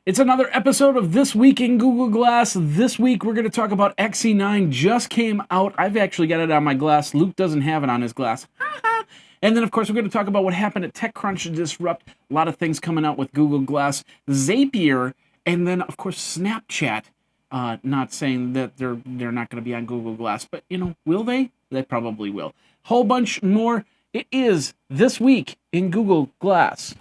It's another episode of This Week in Google Glass. This week we're going to talk about XE9. Just came out. I've actually got it on my glass. Luke doesn't have it on his glass. And then, of course, we're going to talk about what happened at TechCrunch Disrupt. A lot of things coming out with Google Glass, Zapier, and then, of course, Snapchat. Not saying that they're not going to be on Google Glass, but, will they? They probably will. Whole bunch more. It is This Week in Google Glass.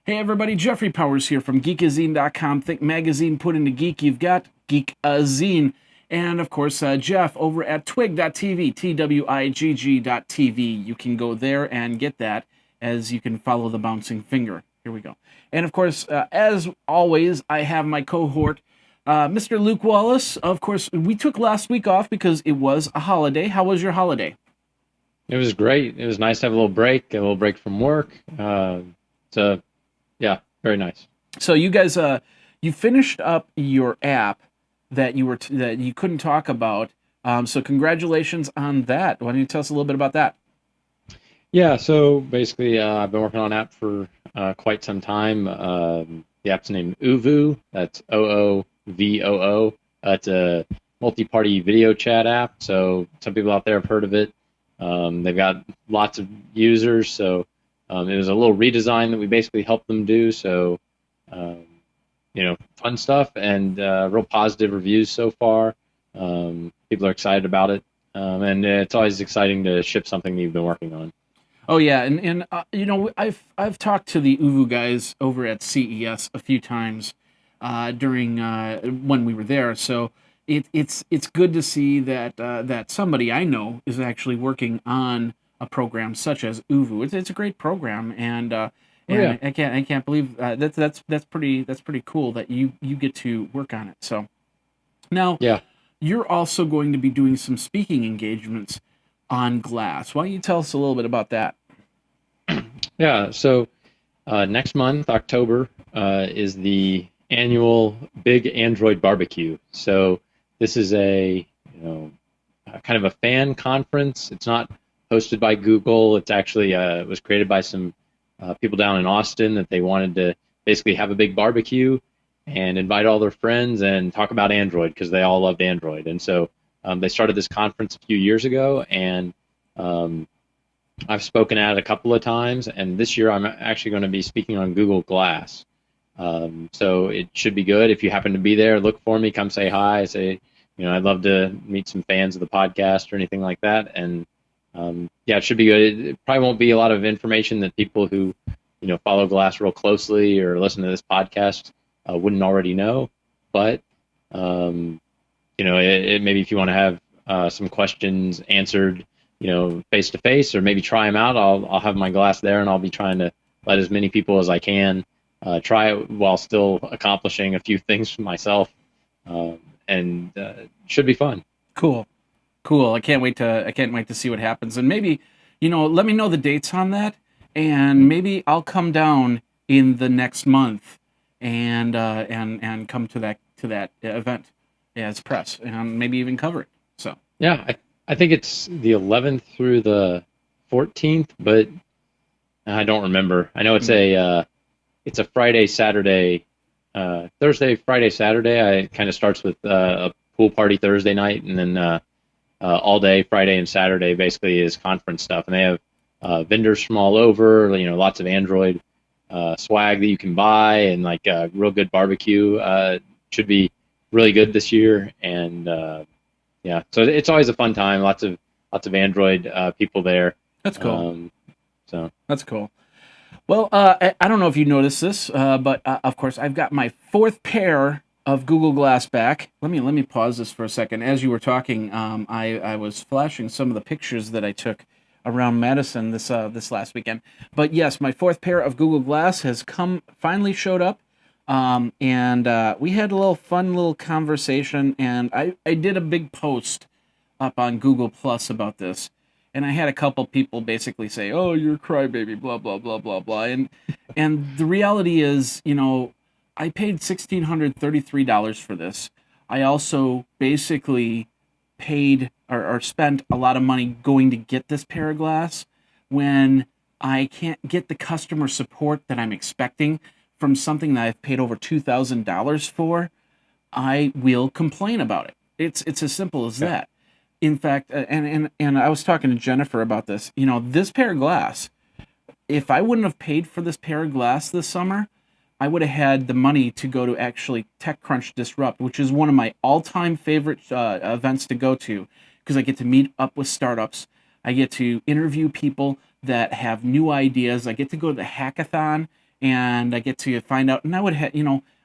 Hey everybody, Jeffrey Powers here from Geekazine.com. Think magazine put into geek, you've got Geekazine. And of course, Jeff over at TWIGG.tv, TWIGG.tv. You can go there and get that as you can follow the bouncing finger. Here we go. And of course, as always, I have my cohort, Mr. Luke Wallace. Of course, we took last week off because it was a holiday. How was your holiday? It was great. It was nice to have a little break from work. Yeah, very nice. So you guys, you finished up your app that you couldn't talk about. So congratulations on that. Why don't you tell us a little bit about that? Yeah, so basically, I've been working on an app for quite some time. The app's named Uvu. That's OOVOO. It's a multi-party video chat app. So some people out there have heard of it. They've got lots of users. So it was a little redesign that we basically helped them do. So, fun stuff and real positive reviews so far. People are excited about it. And it's always exciting to ship something that you've been working on. Oh yeah, and I've talked to the Uvu guys over at CES a few times during when we were there. So it's good to see that that somebody I know is actually working on a program such as Uvu. It's a great program, and Yeah. I can't believe that's pretty cool that you get to work on it. So now Yeah. you're also going to be doing some speaking engagements on Glass. Why don't you tell us a little bit about that? Yeah. So next month, October, is the annual Big Android Barbecue. So this is a kind of a fan conference. It's not hosted by Google. It's actually was created by some people down in Austin that they wanted to basically have a big barbecue and invite all their friends and talk about Android because they all loved Android. And so they started this conference a few years ago, and I've spoken at it a couple of times. And this year I'm actually going to be speaking on Google Glass. So it should be good. If you happen to be there, look for me, come say hi, say, I'd love to meet some fans of the podcast or anything like that. And yeah, it should be good. It probably won't be a lot of information that people who, follow Glass real closely or listen to this podcast wouldn't already know. But, maybe if you want to have some questions answered, face to face, or maybe try them out, I'll have my Glass there, and I'll be trying to let as many people as I can try it while still accomplishing a few things for myself. And should be fun. Cool. I can't wait to see what happens. And maybe, let me know the dates on that, and maybe I'll come down in the next month and come to that event as press, and maybe even cover it. So Yeah, I think it's the 11th through the 14th, but I don't remember. I know it's a Friday, Saturday, Thursday, Friday, Saturday. It kind of starts with a pool party Thursday night, and then all day Friday and Saturday basically is conference stuff. And they have vendors from all over, lots of Android swag that you can buy, and like real good barbecue. Should be really good this year. And yeah, so it's always a fun time. Lots of Android people there. that's cool. So That's cool. Well, I don't know if you noticed this, but of course I've got my fourth pair of Google Glass back. Let me pause this for a second. As you were talking, I was flashing some of the pictures that I took around Madison this last weekend. But yes, my fourth pair of Google Glass has finally showed up, and we had a fun little conversation, and I did a big post up on Google Plus about this. And I had a couple people basically say, "Oh, you're a crybaby," blah blah blah blah blah. And the reality is, I paid $1,633 for this. I also basically paid or spent a lot of money going to get this pair of glass when I can't get the customer support that I'm expecting from something that I've paid over $2,000 for, I will complain about it. It's as simple as Yeah. that. In fact, and I was talking to Jennifer about this. You know, this pair of glass, if I wouldn't have paid for this pair of glass this summer, I would have had the money to go to actually TechCrunch Disrupt, which is one of my all-time favorite events to go to, because I get to meet up with startups. I get to interview people that have new ideas. I get to go to the hackathon, and I get to find out. And I would have,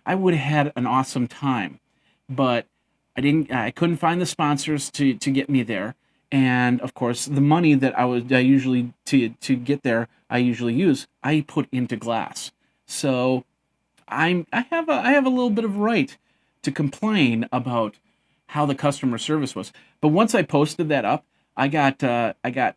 I would have had an awesome time, but I couldn't find the sponsors to get me there, and of course the money that I usually to get there I usually use I put into glass. So I have a little bit of right to complain about how the customer service was. But once I posted that up, I got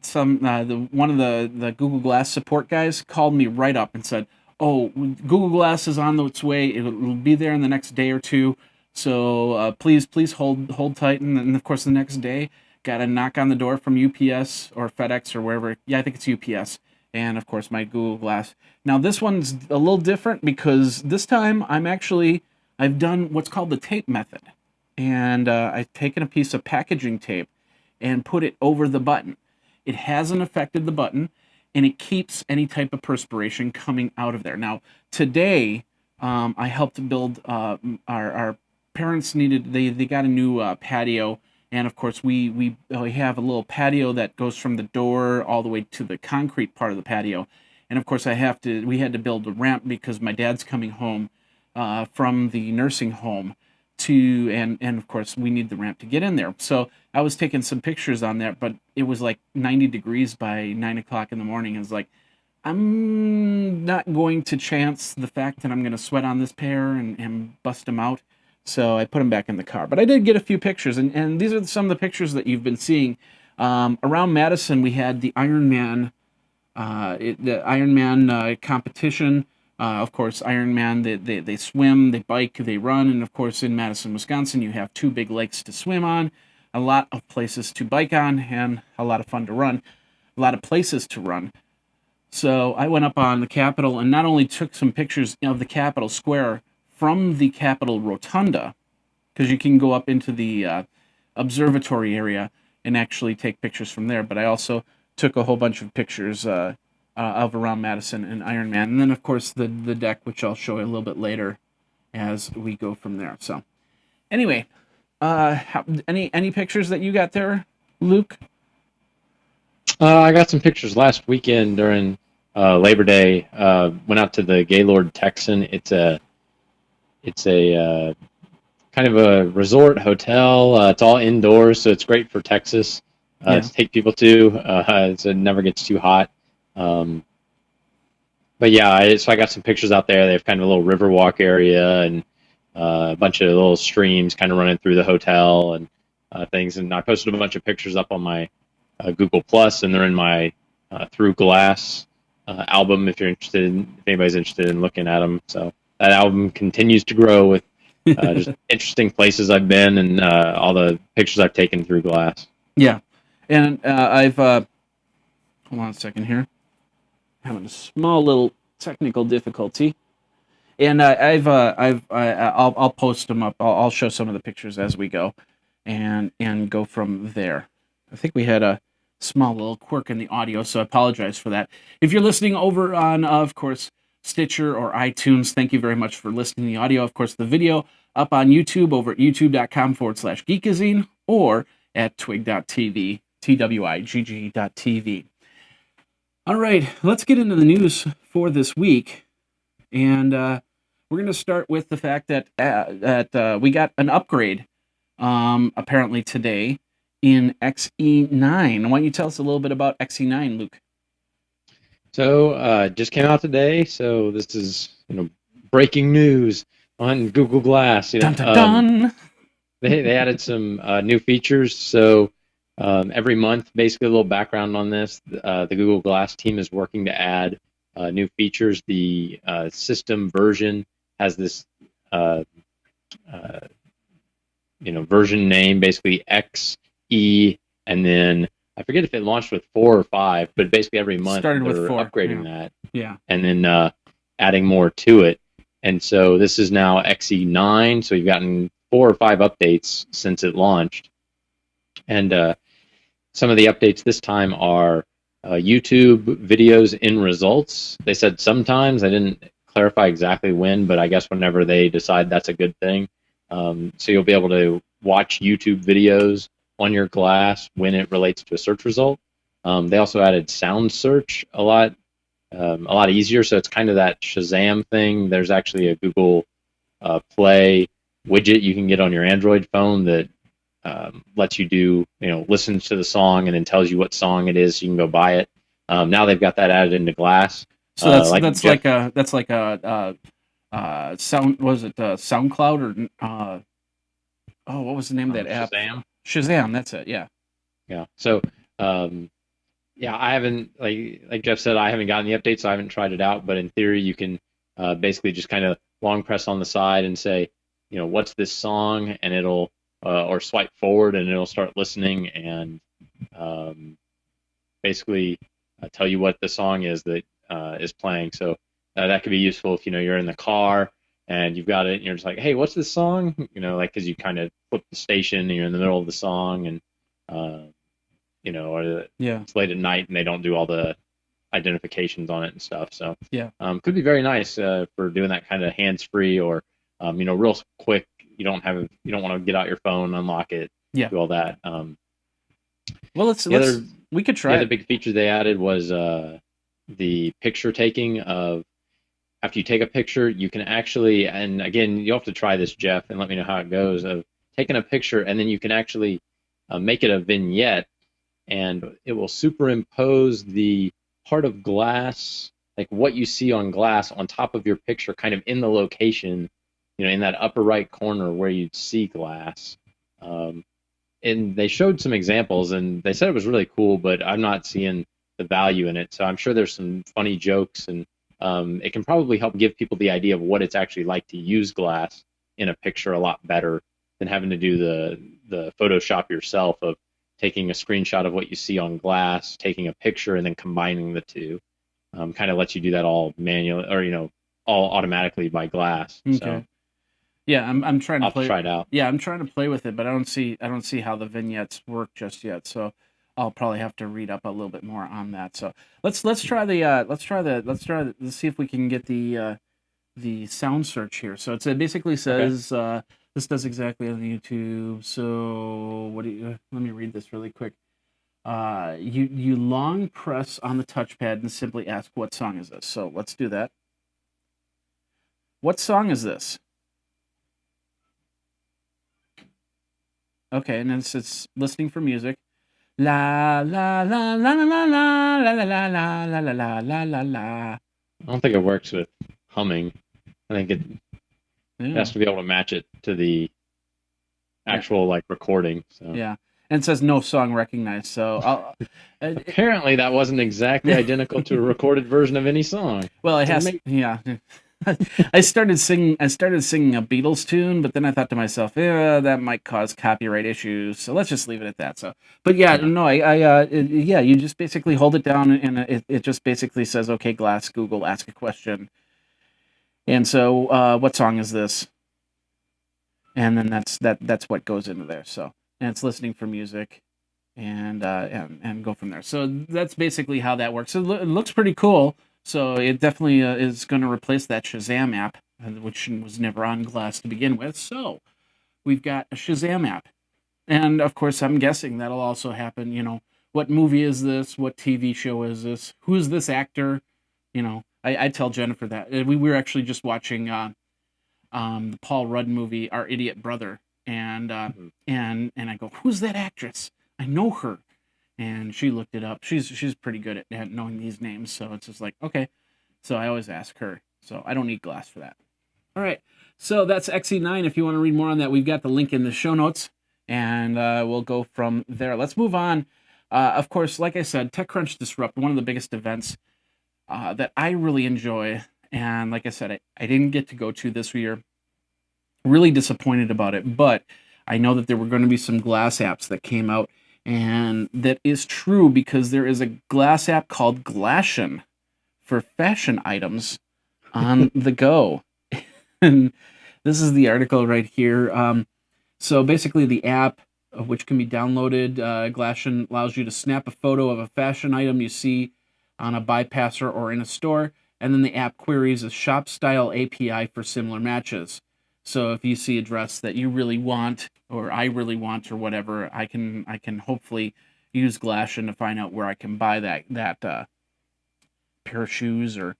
some the one of the Google Glass support guys called me right up and said, "Oh, Google Glass is on its way. It'll be there in the next day or two. So please hold tight." And then of course the next day got a knock on the door from UPS or FedEx or wherever. Yeah, I think it's UPS. And of course my Google Glass. Now this one's a little different because this time I've done what's called the tape method, and I've taken a piece of packaging tape and put it over the button. It hasn't affected the button, and it keeps any type of perspiration coming out of there. Now today, I helped build our parents needed they got a new patio, and of course we have a little patio that goes from the door all the way to the concrete part of the patio, and of course we had to build a ramp because my dad's coming home from the nursing home and of course we need the ramp to get in there. So I was taking some pictures on there, but it was like 90 degrees by 9 o'clock in the morning. It's like I'm not going to chance the fact that I'm going to sweat on this pair and bust them out. So I put them back in the car. But I did get a few pictures, and these are some of the pictures that you've been seeing. Around Madison, we had the Ironman, the Ironman competition. Of course, Ironman, they swim, they bike, they run. And of course, in Madison, Wisconsin, you have two big lakes to swim on, a lot of places to bike on, and a lot of fun to run, a lot of places to run. So I went up on the Capitol and not only took some pictures of the Capitol Square from the Capitol Rotunda, because you can go up into the observatory area and actually take pictures from there, but I also took a whole bunch of pictures of around Madison and Ironman. And then, of course, the deck, which I'll show you a little bit later as we go from there. So anyway, any pictures that you got there, Luke? I got some pictures last weekend during Labor Day. Went out to the Gaylord Texan. It's a kind of a resort hotel. It's all indoors, so it's great for Texas to take people to. So it never gets too hot. But yeah, so I got some pictures out there. They have kind of a little river walk area and a bunch of little streams kind of running through the hotel and things. And I posted a bunch of pictures up on my Google Plus, and they're in my Through Glass album. If anybody's interested in looking at them, so that album continues to grow with just interesting places I've been and all the pictures I've taken through glass. Yeah, and I've hold on a second here, having a small little technical difficulty, and I'll post them up. I'll show some of the pictures as we go, and go from there. I think we had a small little quirk in the audio, so I apologize for that. If you're listening over on, of course, Stitcher or iTunes, thank you very much for listening to the audio. Of course, the video up on YouTube over at youtube.com/Geekazine or at twig.tv, TWIGG.tv. All right, let's get into the news for this week. And we're going to start with the fact that we got an upgrade apparently today in XE9. Why don't you tell us a little bit about XE9, Luke? So just came out today. So this is breaking news on Google Glass. Dun, dun, dun. They added some new features. So every month, basically a little background on this. The Google Glass team is working to add new features. The system version has this version name, basically XE, and then I forget if it launched with 4 or 5, but basically every month Started with they're 4. upgrading that Yeah. and then adding more to it. And so this is now XE9, so we've gotten 4 or 5 updates since it launched. And some of the updates this time are YouTube videos in results. They said sometimes, I didn't clarify exactly when, but I guess whenever they decide that's a good thing. So you'll be able to watch YouTube videos on your glass when it relates to a search result. They also added sound search a lot easier. So it's kind of that Shazam thing. There's actually a Google Play widget you can get on your Android phone that lets you do, listens to the song and then tells you what song it is. So you can go buy it. Now they've got that added into Glass. So that's Like that's Jeff, like a sound, was it SoundCloud or oh, what was the name of that app? Shazam. Shazam, that's it. Yeah. Yeah. So yeah, I haven't like Jeff said, I haven't gotten the update, so I haven't tried it out. But in theory, you can basically just kind of long press on the side and say, what's this song, and it'll or swipe forward and it'll start listening and um, basically tell you what the song is that is playing. So that could be useful if you're in the car and you've got it and you're just like, hey, what's this song? Like because you kind of flip the station and you're in the middle of the song and or Yeah. it's late at night and they don't do all the identifications on it and stuff. So Yeah. could be very nice for doing that kind of hands free or real quick. You don't want to get out your phone, unlock it, Yeah. do all that. Well, we could The try other it. big feature they added was the picture taking of after you take a picture, you can actually, and again, you'll have to try this, Jeff, and let me know how it goes, of taking a picture and then you can actually make it a vignette and it will superimpose the part of glass, like what you see on glass, on top of your picture, kind of in the location, in that upper right corner where you'd see glass. And they showed some examples, and they said it was really cool, but I'm not seeing the value in it. So I'm sure there's some funny jokes, and it can probably help give people the idea of what it's actually like to use glass in a picture a lot better than having to do the Photoshop yourself of taking a screenshot of what you see on glass, taking a picture, and then combining the two. Kind of lets you do that all manually, or all automatically by glass. Okay. So Yeah, I'm trying to I'll have play. to try it out. Yeah, I'm trying to play with it, but I don't see how the vignettes work just yet. So I'll probably have to read up a little bit more on that. So let's try let's see if we can get the sound search here. So it basically says this does exactly on YouTube. So what do you? Let me read this really quick. You long press on the touchpad and simply ask, what song is this? So let's do that. What song is this? Okay, and then it's listening for music. La la la la la la la la la la la la la la la la. I don't think it works with humming. I think it has to be able to match it to the actual recording. So yeah, and it says no song recognized. So apparently that wasn't exactly identical to a recorded version of any song. Well, it has. Yeah. I started singing a Beatles tune, but then I thought to myself, that might cause copyright issues. So let's just leave it at that. So, but yeah, no, yeah, you just basically hold it down, and it just basically says, "Okay, Glass, Google, ask a question." And so, what song is this? And then that's what goes into there. So, and it's listening for music, and go from there. So that's basically how that works. So it looks pretty cool. So it definitely is going to replace that Shazam app, which was never on Glass to begin with. So we've got a Shazam app. And of course, I'm guessing that'll also happen. What movie is this? What TV show is this? Who is this actor? I tell Jennifer that. We were actually just watching the Paul Rudd movie, Our Idiot Brother. And I go, who's that actress? I know her. And she looked it up. She's pretty good at knowing these names, so it's just like, okay. So I always ask her. So I don't need Glass for that. All right. So that's XE9. If you want to read more on that, we've got the link in the show notes, and we'll go from there. Let's move on. Of course, like I said, TechCrunch Disrupt, one of the biggest events that I really enjoy. And like I said, I didn't get to go to this year. Really disappointed about it, but I know that there were going to be some Glass apps that came out. And that is true because there is a glass app called Glassion for fashion items on the go. And this is the article right here. So basically, the app, which can be downloaded, Glassion allows you to snap a photo of a fashion item you see on a bypasser or in a store, and then the app queries a shop-style API for similar matches. So if you see a dress that you really want, or I really want, or whatever, I can hopefully use Glassion to find out where I can buy that pair of shoes or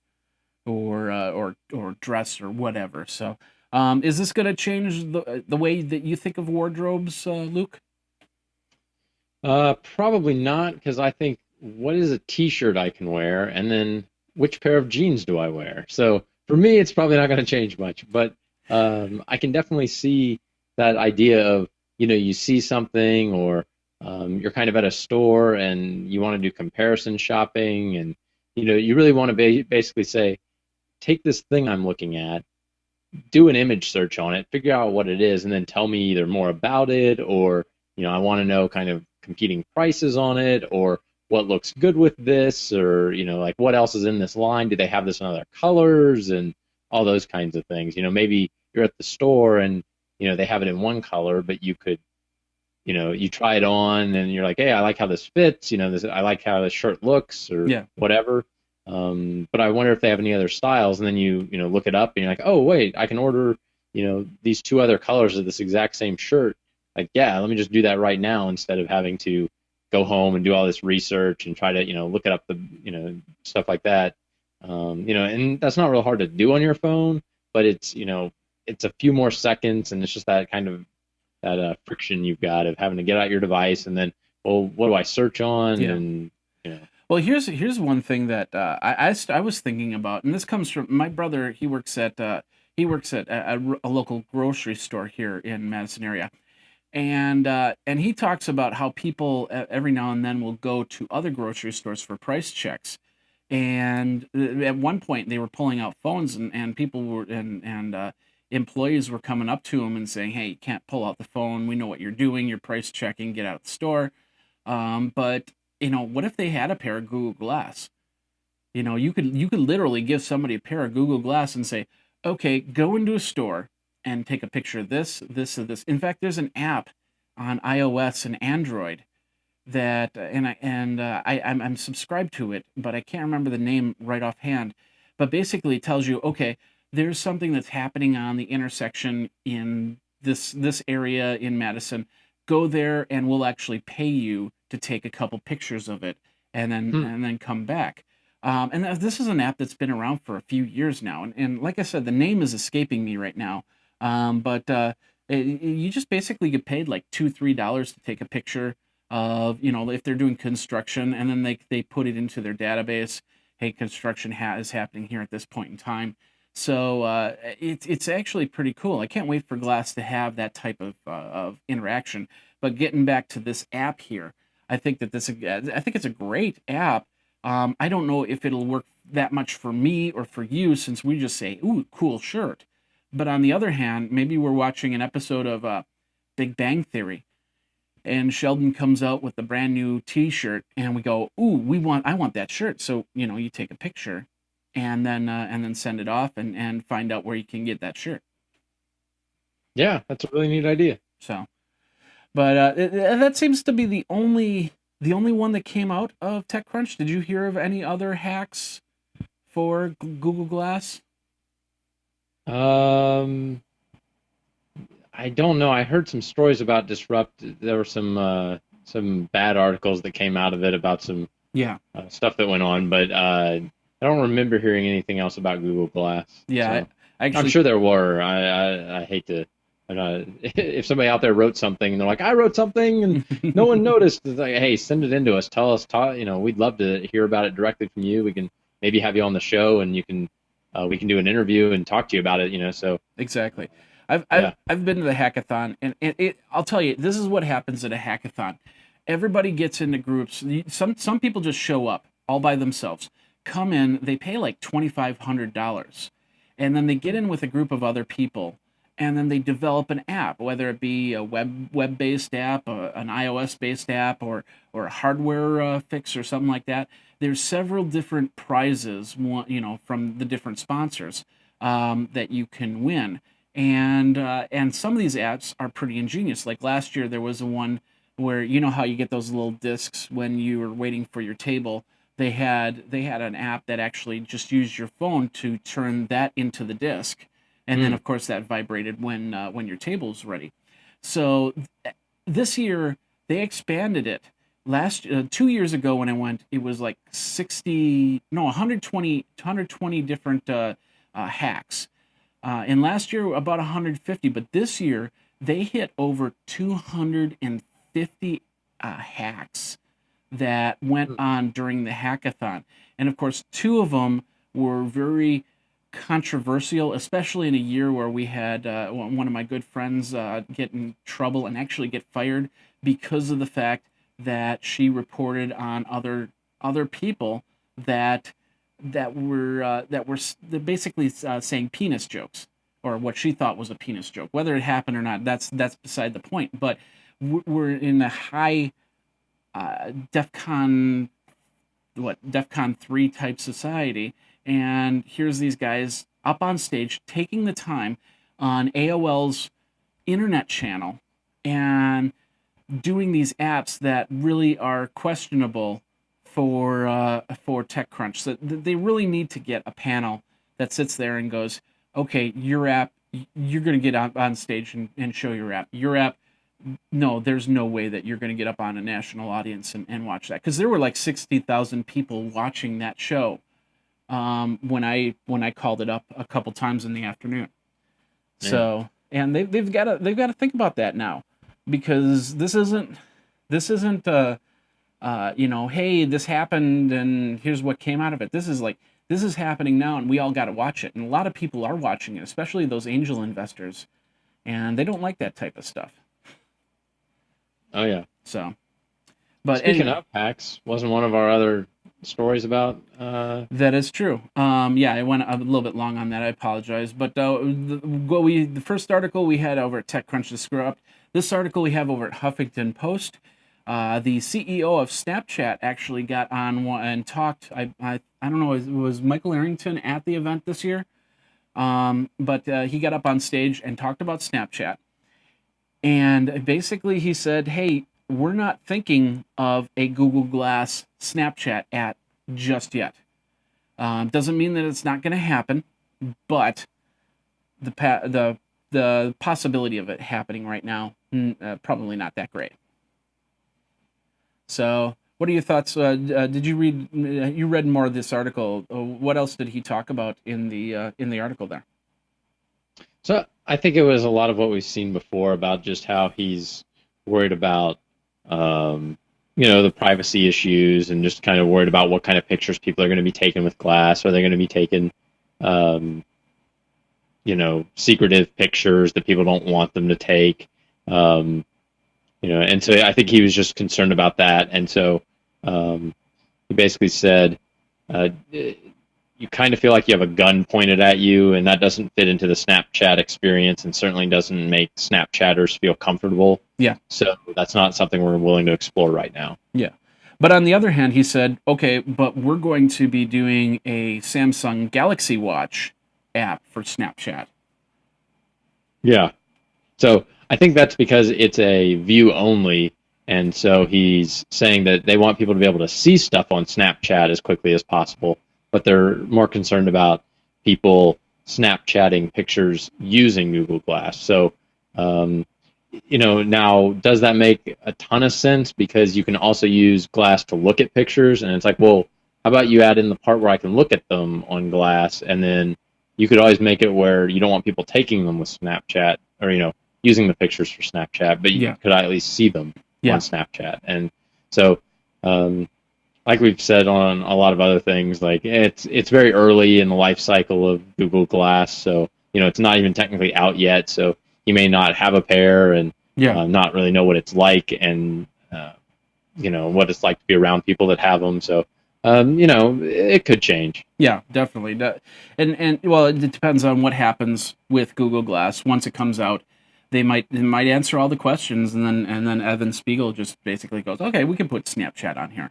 dress or whatever. So, is this going to change the way that you think of wardrobes, Luke? Probably not, because I think what is a t-shirt I can wear, and then which pair of jeans do I wear? So for me, it's probably not going to change much, but I can definitely see that idea of, you see something, or you're kind of at a store and you want to do comparison shopping, and you really want to basically say, take this thing I'm looking at, do an image search on it, figure out what it is, and then tell me either more about it, or I want to know kind of competing prices on it, or what looks good with this, or like what else is in this line. Do they have this in other colors, and all those kinds of things. Maybe you're at the store and they have it in one color, but you could you try it on and you're like, hey, I like how this fits. I like how this shirt looks, or Yeah. whatever. But I wonder if they have any other styles, and then you look it up and you're like, oh wait, I can order these two other colors of this exact same shirt. Like, yeah, let me just do that right now instead of having to go home and do all this research and try to look it up, the stuff like that. And that's not real hard to do on your phone, but it's a few more seconds, and it's just that kind of that friction you've got of having to get out your device and then, well, what do I search on? Yeah. And Well, here's one thing that I was thinking about, and this comes from my brother. He works at a local grocery store here in Madison area, and he talks about how people every now and then will go to other grocery stores for price checks. And at one point, they were pulling out phones, and people were and employees were coming up to him and saying, "Hey, you can't pull out the phone. We know what you're doing. You're price checking. Get out of the store." But what if they had a pair of Google Glass? You could literally give somebody a pair of Google Glass and say, "Okay, go into a store and take a picture of this, this, and this." In fact, there's an app on iOS and Android that I'm subscribed to it, but I can't remember the name right offhand. But basically, it tells you, okay, there's something that's happening on the intersection in this area in Madison. Go there, and we'll actually pay you to take a couple pictures of it, and then hmm, and then come back. This is an app that's been around for a few years now, and like I said, the name is escaping me right now. But you just basically get paid like $2-3 to take a picture of if they're doing construction, and then they put it into their database. Hey, construction is happening here at this point in time. So it's actually pretty cool. I can't wait for Glass to have that type of interaction. But getting back to this app here, I think it's a great app. I don't know if it'll work that much for me or for you, since we just say, "Ooh, cool shirt." But on the other hand, maybe we're watching an episode of Big Bang Theory, and Sheldon comes out with a brand new T-shirt, and we go, "Ooh, I want that shirt." So you take a picture, and then send it off, and find out where you can get that shirt. yeah, that's a really neat idea. So, but that seems to be the only one that came out of TechCrunch. Did you hear of any other hacks for Google Glass? Um, I don't know. I heard some stories about Disrupt. There were some bad articles that came out of it about some Yeah, stuff that went on, but I don't remember hearing anything else about Google Glass. yeah. So I I'm actually, sure there were. I hate to. If somebody out there wrote something and they're like, I wrote something and no one noticed, it's like, hey, send it in to us. Tell us, we'd love to hear about it directly from you. We can maybe have you on the show, and we can do an interview and talk to you about it. So exactly. I've yeah. I've been to the hackathon, and I'll tell you, this is what happens at a hackathon. Everybody gets into groups. Some people just show up all by themselves. Come in, they pay like $2,500, and then they get in with a group of other people, and then they develop an app, whether it be a web-based app, an iOS-based app, or a hardware fix or something like that. There's several different prizes, from the different sponsors that you can win, and some of these apps are pretty ingenious. Like last year, there was one where how you get those little discs when you were waiting for your table. They had an app that actually just used your phone to turn that into the disc, and then of course that vibrated when your table's ready. So this year they expanded it. Last 2 years ago when I went, it was like 120 different hacks. And last year about 150, but this year they hit over 250 hacks that went on during the hackathon. And of course, two of them were very controversial, especially in a year where we had one of my good friends get in trouble and actually get fired because of the fact that she reported on other people that were basically saying penis jokes, or what she thought was a penis joke. Whether it happened or not, that's beside the point. But we're in a high DEFCON 3 type society, and here's these guys up on stage taking the time on AOL's internet channel and doing these apps that really are questionable for TechCrunch. So they really need to get a panel that sits there and goes, okay, your app, you're going to get on stage and show your app. Your app, no, there's no way that you're going to get up on a national audience and watch that. Because there were like 60,000 people watching that show when I called it up a couple times in the afternoon. Yeah. So, and they've got to think about that now, because this isn't hey, this happened and here's what came out of it. This is happening now, and we all got to watch it. And a lot of people are watching it, especially those angel investors, and they don't like that type of stuff. Oh yeah. So, but speaking of hacks, wasn't one of our other stories about? That is true. Yeah, I went a little bit long on that. I apologize. But the first article we had over at TechCrunch Disrupt. This article we have over at Huffington Post. The CEO of Snapchat actually got on and talked. I don't know. Was Michael Arrington at the event this year? But he got up on stage and talked about Snapchat. And basically he said, hey, we're not thinking of a Google Glass Snapchat app just yet. Doesn't mean that it's not going to happen, but the possibility of it happening right now, probably not that great. So what are your thoughts? Did you read? You read more of this article. What else did he talk about in the article there? So I think it was a lot of what we've seen before about just how he's worried about, the privacy issues, and just kind of worried about what kind of pictures people are going to be taking with glass. Are they going to be taking, secretive pictures that people don't want them to take? And so I think he was just concerned about that. And so he basically said, you kind of feel like you have a gun pointed at you, and that doesn't fit into the Snapchat experience, and certainly doesn't make Snapchatters feel comfortable. Yeah. So that's not something we're willing to explore right now. Yeah. But on the other hand, he said, okay, but we're going to be doing a Samsung Galaxy Watch app for Snapchat. Yeah. So I think that's because it's a view only. And so he's saying that they want people to be able to see stuff on Snapchat as quickly as possible, but they're more concerned about people Snapchatting pictures using Google Glass. So, now does that make a ton of sense? Because you can also use Glass to look at pictures, and it's like, well, how about you add in the part where I can look at them on Glass, and then you could always make it where you don't want people taking them with Snapchat, or, using the pictures for Snapchat, but you could at least see them on Snapchat. And so, like we've said on a lot of other things, like it's very early in the life cycle of Google Glass, so it's not even technically out yet. So you may not have a pair and not really know what it's like, and what it's like to be around people that have them. So It could change. Yeah, definitely. And well, it depends on what happens with Google Glass once it comes out. They might answer all the questions, and then Evan Spiegel just basically goes, okay, we can put Snapchat on here,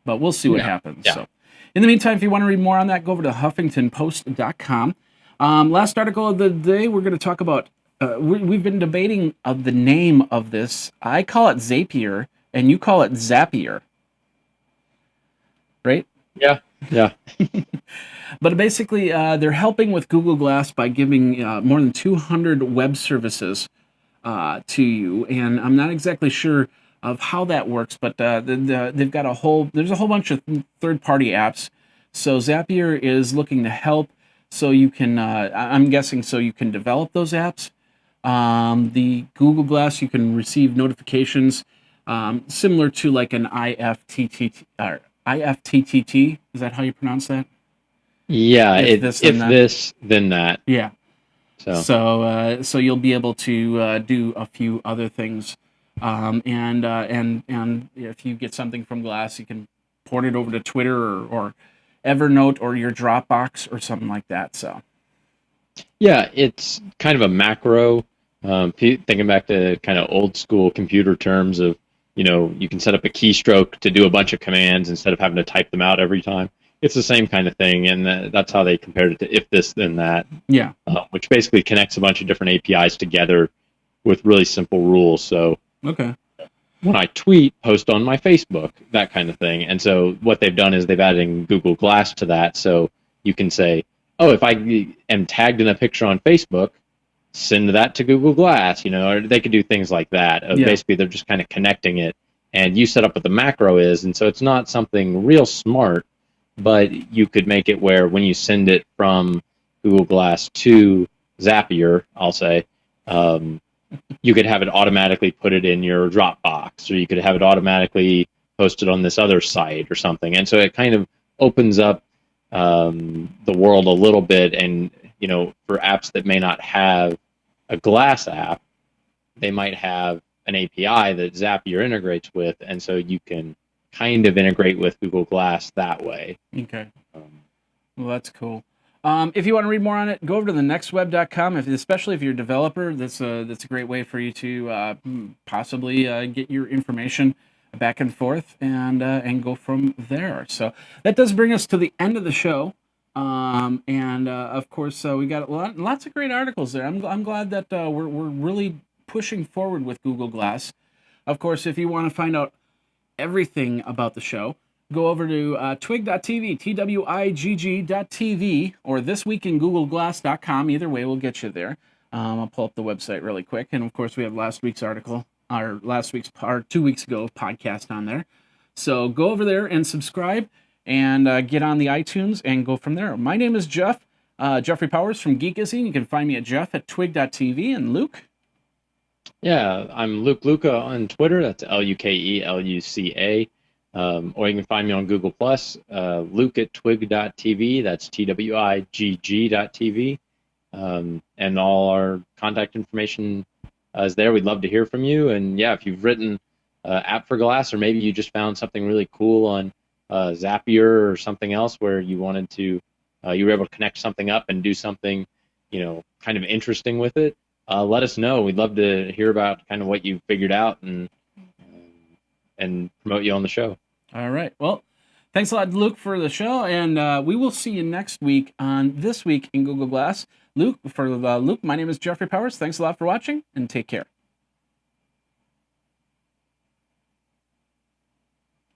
but we'll see what Yeah, happens. yeah. So, in the meantime, if you want to read more on that, go over to HuffingtonPost.com. Last article of the day, we're going to talk about. We've been debating of the name of this. I call it Zapier, and you call it Zapier, right? Yeah, yeah. But basically, they're helping with Google Glass by giving more than 200 web services to you, and I'm not exactly sure of how that works, but they've got there's a whole bunch of third-party apps. So Zapier is looking to help, so you can, I'm guessing, so you can develop those apps. The Google Glass, you can receive notifications similar to like an IFTTT. IFTTT, is that how you pronounce that? Yeah, If this, then if that. this, then that. Yeah. So So you'll be able to do a few other things, and if you get something from Glass, you can port it over to Twitter or Evernote or your Dropbox or something like that. So yeah, it's kind of a macro. Thinking back to kind of old school computer terms of, you can set up a keystroke to do a bunch of commands instead of having to type them out every time. It's the same kind of thing, and that's how they compared it to if this, then that, yeah, which basically connects a bunch of different APIs together with really simple rules. So okay, when I tweet, post on my Facebook, that kind of thing. And so what they've done is they've added Google Glass to that. So you can say, oh, if I am tagged in a picture on Facebook, send that to Google Glass, or they could do things like that. Yeah. Basically, they're just kind of connecting it. And you set up what the macro is. And so it's not something real smart, but you could make it where when you send it from Google Glass to Zapier, I'll say, you could have it automatically put it in your Dropbox, or you could have it automatically posted on this other site or something. And so it kind of opens up the world a little bit. And, for apps that may not have a Glass app, they might have an API that Zapier integrates with. And so you can kind of integrate with Google Glass that way. okay. Well, that's cool. If you want to read more on it, go over to thenextweb.com. Especially if you're a developer, that's a great way for you to possibly get your information back and forth and go from there. So that does bring us to the end of the show. And of course, we got lots of great articles there. I'm glad that we're really pushing forward with Google Glass. Of course, if you want to find out everything about the show, go over to twig.tv, twigg.tv, or thisweekingoogleglass.com. Either way will get you there. I'll pull up the website really quick. And of course, we have last week's article, our 2 weeks ago podcast on there. So go over there and subscribe and get on the iTunes and go from there. My name is Jeff, Jeffrey Powers from Geekazine. You can find me at jeff@twig.tv. And Luke? Yeah, I'm Luke Luca on Twitter. That's LukeLuca. Or you can find me on Google Plus, Luke at twig.tv. That's TWIGG.tv. And all our contact information is there. We'd love to hear from you. And yeah, if you've written app for Glass, or maybe you just found something really cool on Zapier or something else where you wanted to, you were able to connect something up and do something, kind of interesting with it, let us know. We'd love to hear about kind of what you figured out and promote you on the show. All right. Well, thanks a lot, Luke, for the show, and we will see you next week on This Week in Google Glass. Luke, my name is Jeffrey Powers. Thanks a lot for watching, and take care.